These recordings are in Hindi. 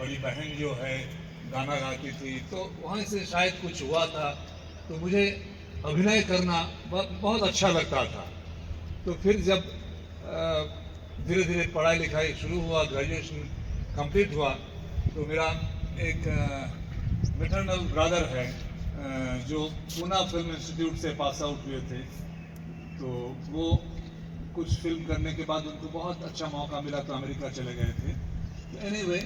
बड़ी बहन जो है गाना गाती थी, तो वहाँ से शायद कुछ हुआ था, तो मुझे अभिनय करना बहुत अच्छा लगता था। तो फिर जब धीरे धीरे पढ़ाई लिखाई शुरू हुआ, ग्रेजुएशन कंप्लीट हुआ, तो मेरा एक मैटरनल ब्रदर है जो पूना फिल्म इंस्टीट्यूट से पास आउट हुए थे, तो वो कुछ फिल्म करने के बाद उनको बहुत अच्छा मौका मिला तो अमेरिका चले गए थे। तो एनीवे,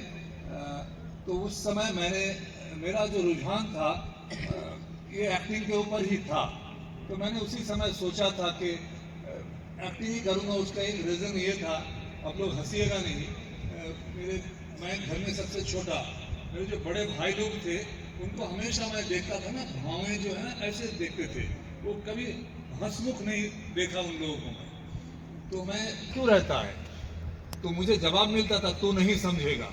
तो उस समय मेरा जो रुझान था ये एक्टिंग के ऊपर ही था। तो मैंने उसी समय सोचा था कि एक्टिंग ही करूँगा। उसका एक रीज़न ये था, आप लोग हंसिएगा नहीं, मैं घर में सबसे छोटा, मेरे जो बड़े भाई लोग थे उनको हमेशा मैं देखता था ना, भावें जो है ना ऐसे देखते थे, वो कभी हंसमुख नहीं देखा उन लोगों को मैं। तो मैं क्यों रहता है, तो मुझे जवाब मिलता था तू नहीं समझेगा।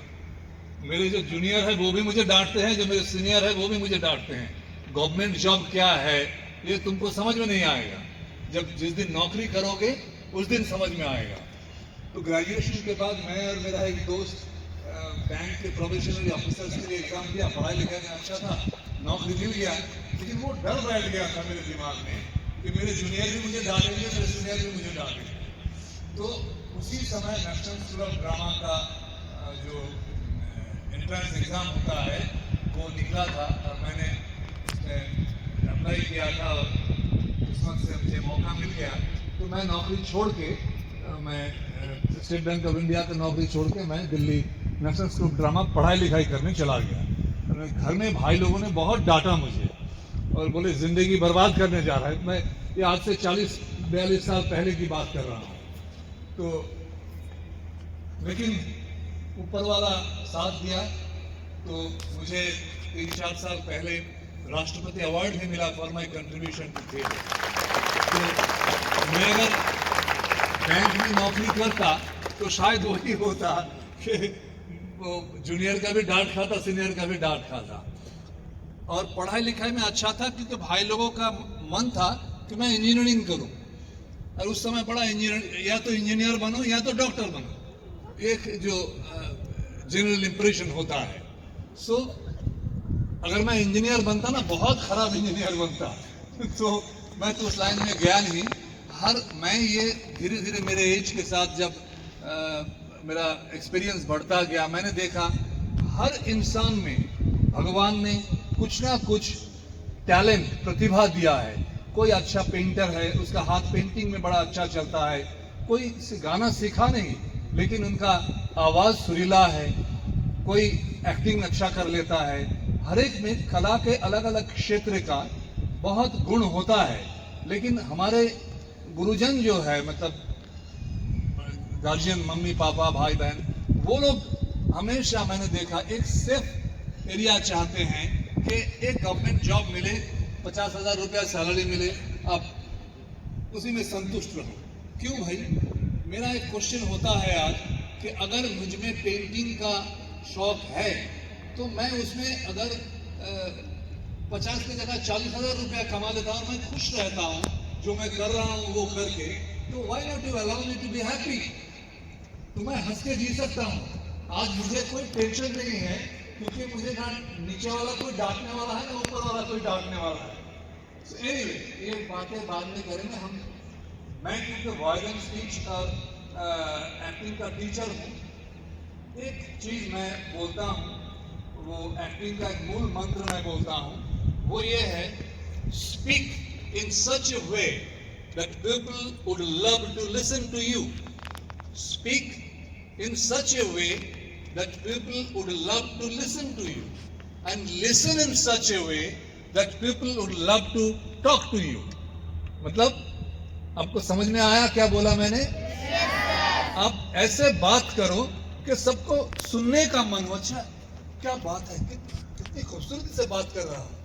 मेरे जो जूनियर है वो भी मुझे डांटते हैं, जो मेरे सीनियर है वो भी मुझे डांटते हैं। गवर्नमेंट जॉब क्या है ये तुमको समझ में नहीं आएगा, जिस दिन नौकरी करोगे उस दिन समझ में आएगा। तो ग्रेजुएशन के बाद मैं और मेरा एक दोस्त बैंक के प्रोबेशनरी ऑफिसर्स के लिए एग्जाम दिया, पढ़ाई लिखाई में अच्छा था, नौकरी मिल गया, लेकिन वो डर बैठ गया था मेरे दिमाग में कि मेरे जूनियर भी मुझे डालेंगे, मेरे सीनियर भी मुझे डालेंगे। तो उसी समय नेशनल स्कूल ऑफ ड्रामा का जो एंट्रेंस एग्ज़ाम होता है वो निकला था, और मैंने उसमें अप्लाई किया था और किस्मत से मुझे मौका मिल गया। तो मैं नौकरी छोड़ के मैं स्टेट बैंक ऑफ इंडिया की नौकरी छोड़ के मैं Delhi national school of drama पढ़ाई लिखाई करने चला गया। घर में भाई लोगों ने बहुत डांटा मुझे और बोले ज़िंदगी बर्बाद करने जा रहा है। मैं ये आज से 40-42 साल पहले की बात कर रहा हूँ। तो लेकिन ऊपर वाला साथ दिया, तो मुझे 3-4 साल पहले राष्ट्रपति अवार्ड भी मिला for my contribution to theatre. तो मैं अगर बैंक में नौकरी करता तो शायद वही होता कि वो जूनियर का भी डांट खाता, सीनियर का भी डांट खाता। और पढ़ाई लिखाई में अच्छा था क्योंकि भाई लोगों का मन था कि मैं इंजीनियरिंग करूं, और उस समय बड़ा या तो इंजीनियर बनो या तो डॉक्टर बनो, एक जो जनरल इंप्रेशन होता है। सो अगर मैं इंजीनियर बनता ना, बहुत खराब इंजीनियर बनता तो मैं तो उस लाइन में गया नहीं। मैं ये धीरे धीरे मेरे एज के साथ जब मेरा एक्सपीरियंस बढ़ता गया, मैंने देखा हर इंसान में भगवान ने कुछ ना कुछ टैलेंट, प्रतिभा दिया है। कोई अच्छा पेंटर है, उसका हाथ पेंटिंग में बड़ा अच्छा चलता है, कोई गाना सीखा नहीं लेकिन उनका आवाज़ सुरीला है, कोई एक्टिंग अच्छा कर लेता है। हर एक में कला के अलग अलग क्षेत्र का बहुत गुण होता है। लेकिन हमारे गुरुजन जो है, मतलब गार्जियन, मम्मी पापा भाई बहन, वो लोग हमेशा मैंने देखा एक सेफ एरिया चाहते हैं कि एक गवर्नमेंट जॉब मिले, 50,000 रुपया सैलरी मिले, आप उसी में संतुष्ट रहो। क्यों भाई? मेरा एक क्वेश्चन होता है आज कि अगर मुझ में पेंटिंग का शौक है तो मैं उसमें अगर 50 की जगह 40,000 रुपया कमा लेता हूँ, मैं खुश रहता हूँ जो मैं कर रहा हूँ वो करके, तो why not you allow me to be happy? तो मैं हंस के जी सकता हूँ। आज मुझे कोई टेंशन नहीं है क्योंकि मुझे ना नीचे वाला कोई डांटने वाला है ना ऊपर वाला कोई डांटने वाला है। So anyway, ये बातें बाद में करेंगे हम। मैं क्योंकि वॉइस एंड स्पीच और एक्टिंग का टीचर हूँ, एक चीज़ मैं बोलता हूँ, वो एक्टिंग का एक मूल मंत्र मैं बोलता हूँ, वो ये है, speak in such a way that people would love to listen to you. Speak in such a way that people would love to listen to you, and listen in such a way that people would love to talk to you. मतलब आपको समझ में आया क्या बोला मैंने? आप ऐसे बात करो कि सबको सुनने का मन हो। अच्छा क्या बात है, कितनी खूबसूरती से बात कर रहा है,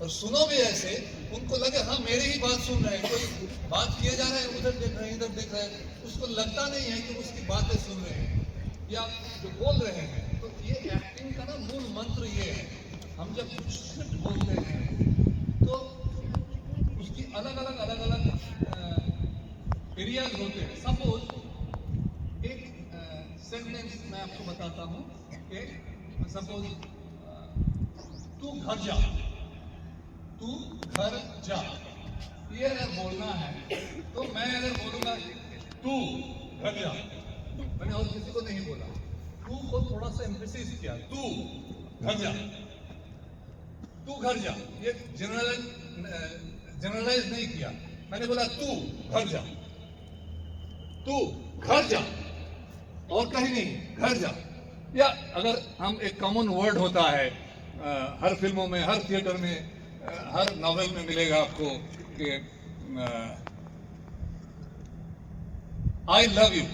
और सुनो भी ऐसे उनको लगे हाँ मेरी ही बात सुन रहे हैं। कोई बात किए जा रहे हैं, उधर देख रहे हैं, इधर देख रहे हैं, उसको लगता नहीं है कि उसकी बातें सुन रहे हैं या जो बोल रहे हैं। तो ये एक्टिंग का ना मूल मंत्र ये है, हम जब कुछ स्क्रिप्ट बोलते हैं तो उसकी अलग अलग एरियाज होते हैं। सपोज एक सेंटेंस मैं आपको बताता हूँ कि सपोज तू घर जा, तू घर जा, ये अगर बोलना है तो मैं अगर बोलूंगा तू घर जा, मैंने और किसी को नहीं बोला, तू को थोड़ा सा एम्फेसिस किया, तू घर जा, तू घर जा, ये जनरलाइज नहीं किया, मैंने बोला तू घर जा, तू घर जा, और कहीं नहीं, घर जा। या अगर हम एक कॉमन वर्ड होता है हर फिल्मों में, हर थिएटर में, हर नॉवेल में मिलेगा आपको कि आई लव यू,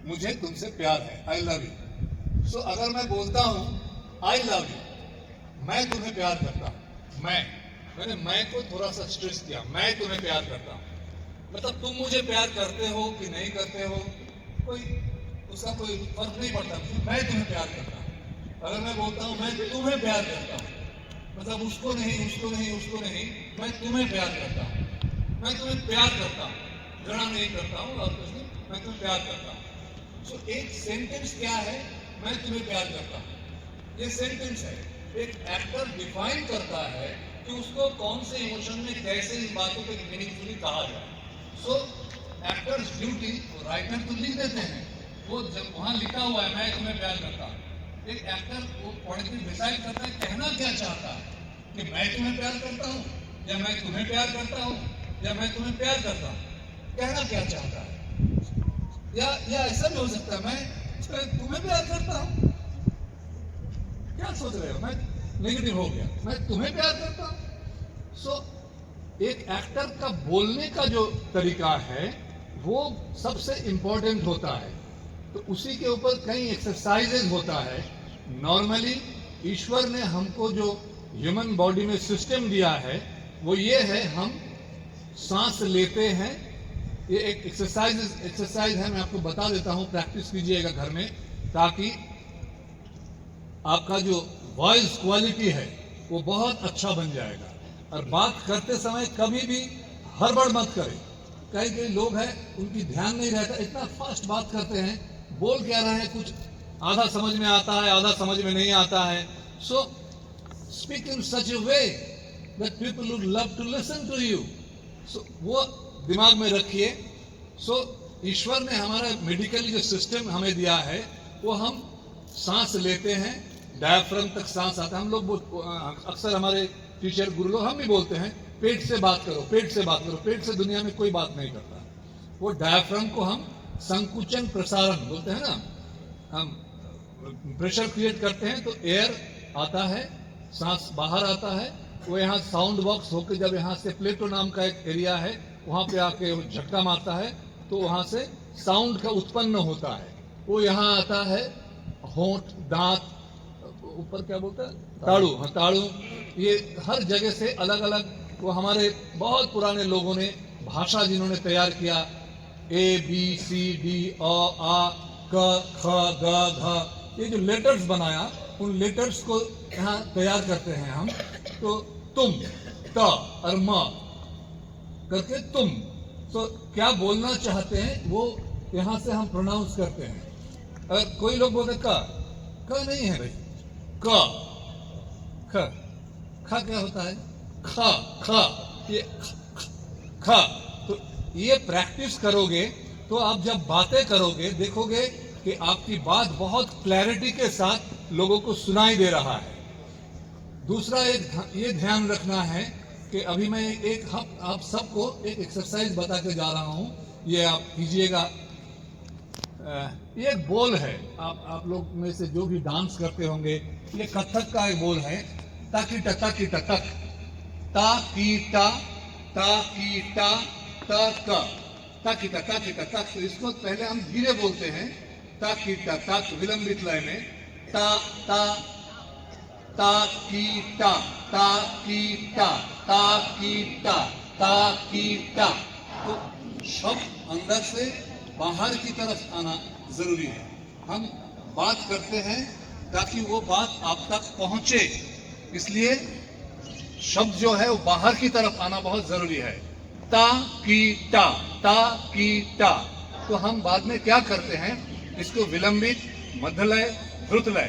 मुझे तुमसे प्यार है, आई लव यू। सो अगर मैं बोलता हूं आई लव यू, मैं तुम्हें प्यार करता हूं, मैंने मैं को थोड़ा सा स्ट्रेस किया, मैं तुम्हें प्यार करता हूं, मतलब तुम मुझे प्यार करते हो कि नहीं करते हो कोई उसका कोई फर्क नहीं पड़ता, मैं तुम्हें प्यार करता हूं। अगर मैं बोलता हूं मैं तुम्हें प्यार करता हूं, मतलब उसको नहीं, उसको नहीं, उसको नहीं, मैं तुम्हें प्यार करता हूं, मैं तुम्हें प्यार करता हूं, घृणा नहीं करता हूं और कुछ नहीं, मैं तुम्हें प्यार करता हूं। सो एक सेंटेंस क्या है, मैं तुम्हें प्यार करता हूं, ये सेंटेंस है। एक एक्टर डिफाइन करता है कि उसको कौन से इमोशन में कैसे इन बातों को मीनिंगफुली कहा जाए। सो एक्टर्स ड्यूटी, राइटर तो लिख देते हैं, वो जब वहां लिखा हुआ है मैं तुम्हें प्यार करता हूं, एक एक्टर वो पढ़ के डिसाइड करता है कहना क्या चाहता है, कि मैं तुम्हें प्यार करता हूं या मैं तुम्हें प्यार करता हूं या मैं तुम्हें प्यार करता हूं, कहना क्या चाहता है। या ऐसा भी हो सकता है मैं तुम्हें प्यार करता हूं, क्या सोच रहे हो, मैं नेगेटिव हो गया, मैं तुम्हें प्यार करता हूं। सो एक एक्टर का बोलने का जो तरीका है वो सबसे इंपॉर्टेंट होता है, तो उसी के ऊपर कई एक्सरसाइजेज होता है। नॉर्मली ईश्वर ने हमको जो ह्यूमन बॉडी में सिस्टम दिया है वो ये है, हम सांस लेते हैं, ये एक एक्सरसाइज है, मैं आपको बता देता हूं, प्रैक्टिस कीजिएगा घर में, ताकि आपका जो वॉइस क्वालिटी है वो बहुत अच्छा बन जाएगा। और बात करते समय कभी भी हड़बड़ मत करें, कई लोग हैं उनकी ध्यान नहीं रहता, इतना फास्ट बात करते हैं, बोल क्या रहे हैं, कुछ आधा समझ में आता है, आधा समझ में नहीं आता है। So speak in such a way that people would love to listen to you. So वो दिमाग में रखिए। सो ईश्वर ने हमारा मेडिकल जो सिस्टम हमें दिया है, वो हम सांस लेते हैं, डायफ्राम तक सांस आता है। हम लोग अक्सर हमारे टीचर गुरु लोग हम भी बोलते हैं पेट से बात करो, पेट से बात करो, पेट से दुनिया में कोई बात नहीं करता। वो डायफ्राम को हम संकुचन प्रसारण बोलते हैं ना, हम प्रेशर क्रिएट करते हैं तो एयर आता है, सांस बाहर आता है, वो यहाँ साउंड बॉक्स होकर जब यहाँ से प्लेटो नाम का एक एरिया है वहाँ पे आके झटका मारता है तो वहाँ से साउंड का उत्पन्न होता है, वो यहाँ आता है, होंठ, दांत, ऊपर क्या बोलता है, ताड़ू, हाँ ताड़ू, ये हर जगह से अलग अलग, वो हमारे बहुत पुराने लोगों ने भाषा जिन्होंने तैयार किया, ए बी सी डी अ आ क ख ग घ, ये जो लेटर्स बनाया उन लेटर्स को यहाँ तैयार करते हैं हम। तो तुम, त और म करके तुम, तो क्या बोलना चाहते हैं वो यहाँ से हम प्रोनाउंस करते हैं। अगर कोई लोग बोलते क नहीं है भाई, क ख, ख क्या होता है, ख ख, ये ख। तो ये प्रैक्टिस करोगे तो आप जब बातें करोगे देखोगे कि आपकी बात बहुत क्लैरिटी के साथ लोगों को सुनाई दे रहा है। दूसरा एक ये ध्यान रखना है कि अभी मैं आप सबको एक एक्सरसाइज बता के जा रहा हूं, ये आप कीजिएगा। ये एक बोल है, आप लोग में से जो भी डांस करते होंगे, ये कथक का एक बोल है, ताकी टक ताकी टक। तो इसको पहले हम धीरे बोलते हैं, ताकी टक विलंबित लय में, ता ता ताकी टा ताकी टा ताकी टा ताकी टा। तो शब्द अंदर से बाहर की तरफ आना जरूरी है। हम बात करते हैं ताकि वो बात आप तक पहुंचे, इसलिए शब्द जो है वो बाहर की तरफ आना बहुत जरूरी है। ता की टा। तो हम बाद में क्या करते हैं, इसको विलंबित, मध्यलय, ध्रुतलय,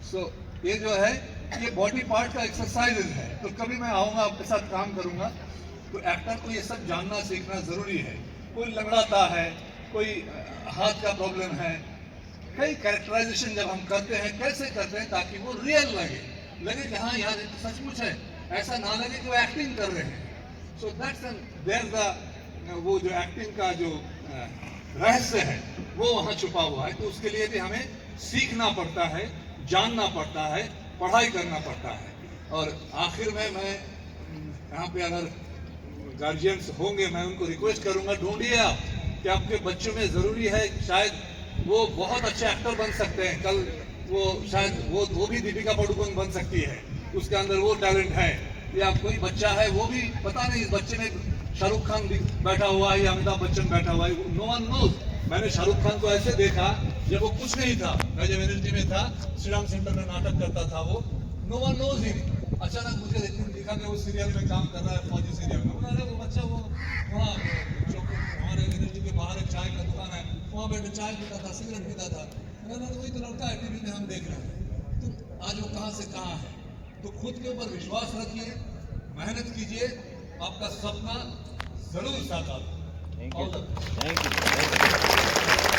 सो ये जो है ये बॉडी पार्ट का एक्सरसाइज है। तो कभी मैं आऊँगा आपके साथ काम करूँगा, तो एक्टर को ये सब जानना सीखना ज़रूरी है। कोई लंगड़ाता है, कोई हाथ का प्रॉब्लम है, कई कैरेक्टराइजेशन जब हम करते हैं कैसे करते हैं ताकि वो रियल लगे कि हाँ यार सचमुच है, ऐसा ना लगे कि वो एक्टिंग कर रहे हैं। सो दैट्स देयर द वो जो एक्टिंग का जो रहस्य है वो वहाँ छुपा हुआ है। तो उसके लिए भी हमें सीखना पड़ता है, जानना पड़ता है, पढ़ाई करना पड़ता है। और आखिर में मैं यहाँ पे अगर गार्जियंस होंगे मैं उनको रिक्वेस्ट करूँगा, ढूंढिए आप कि आपके बच्चों में ज़रूरी है, शायद वो बहुत अच्छे एक्टर बन सकते हैं, कल वो शायद वो भी दीपिका पादुकोण बन सकती है, उसके अंदर वो टैलेंट है। या कोई बच्चा है वो भी पता नहीं इस बच्चे में शाहरुख खान बैठा हुआ है या अमिताभ बच्चन बैठा हुआ है, नो वन नोज। मैंने शाहरुख खान को ऐसे देखा जब वो कुछ नहीं था, मैं जब एनएलटी में था, श्री राम सेंटर में नाटक करता था वो, नो वन नोज ही। अचानक मुझे देखा कि वो सीरियल में काम कर रहा है, फौजी सीरियल में। उन्होंने वो बच्चा वो वहाँ हमारे एनएलटी के बाहर एक चाय का दुकान है, वहाँ बैठे चाय पीता था, सिगरेट पीता था। मैंने वही तो लड़का है टीवी में हम देख रहे हैं, तो आज वो कहाँ से कहाँ है। तो खुद के ऊपर विश्वास रखिए, मेहनत कीजिए, आपका सपना जरूर साकार होगा। Thank you.